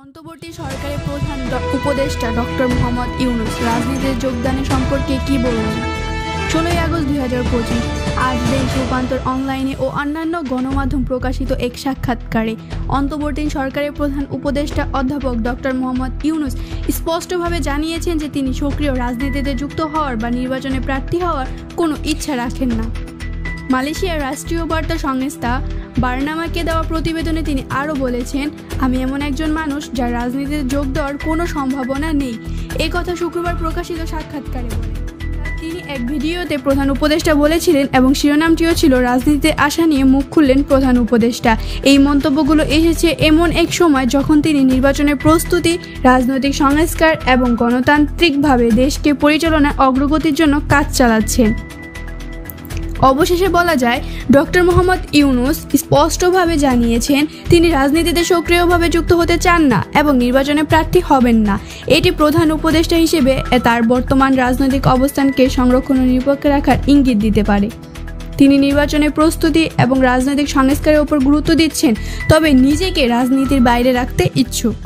অন্তর্বর্তী সরকারের প্রধান উপদেষ্টা ডক্টর মোহাম্মদ ইউনূস রাজনীতিতে যোগদানের সম্পর্কে কি বললেন? 16 আগস্ট 2025 আজ দেশ রূপান্তর অনলাইনে ও অন্যান্য গণমাধ্যম প্রকাশিত এক সাক্ষাৎকারে অন্তর্বর্তী সরকারের প্রধান উপদেষ্টা অধ্যাপক ডক্টর মোহাম্মদ ইউনূস স্পষ্টভাবে জানিয়েছেন যে তিনি সক্রিয় রাজনীতিতে যুক্ত হওয়ার বা নির্বাচনে প্রার্থী হওয়ার কোনো ইচ্ছা রাখেন না। মালয়েশিয়ার রাষ্ট্রীয় বার্তা সংস্থা বার্নামাকে দেওয়া প্রতিবেদনে তিনি আরও বলেছেন, আমি এমন একজন মানুষ যার রাজনীতিতে যোগ দেওয়ার কোনো সম্ভাবনা নেই। এই কথা শুক্রবার প্রকাশিত সাক্ষাৎকারে বলেন। তিনি এক ভিডিওতে প্রধান উপদেষ্টা বলেছিলেন এবং শিরোনামটিও ছিল রাজনীতিতে আসা নিয়ে মুখ খুললেন প্রধান উপদেষ্টা। এই মন্তব্যগুলো এসেছে এমন এক সময় যখন তিনি নির্বাচনের প্রস্তুতি, রাজনৈতিক সংস্কার এবং গণতান্ত্রিকভাবে দেশকে পরিচালনায় অগ্রগতির জন্য কাজ চালাচ্ছেন। অবশেষে বলা যায়, ডক্টর মোহাম্মদ ইউনূস স্পষ্টভাবে জানিয়েছেন তিনি রাজনীতিতে সক্রিয়ভাবে যুক্ত হতে চান না এবং নির্বাচনে প্রার্থী হবেন না। এটি প্রধান উপদেষ্টা হিসেবে তার বর্তমান রাজনৈতিক অবস্থানকে সংরক্ষণ ও নিরপেক্ষ রাখার ইঙ্গিত দিতে পারে। তিনি নির্বাচনের প্রস্তুতি এবং রাজনৈতিক সংস্কারের উপর গুরুত্ব দিচ্ছেন, তবে নিজেকে রাজনীতির বাইরে রাখতে ইচ্ছুক।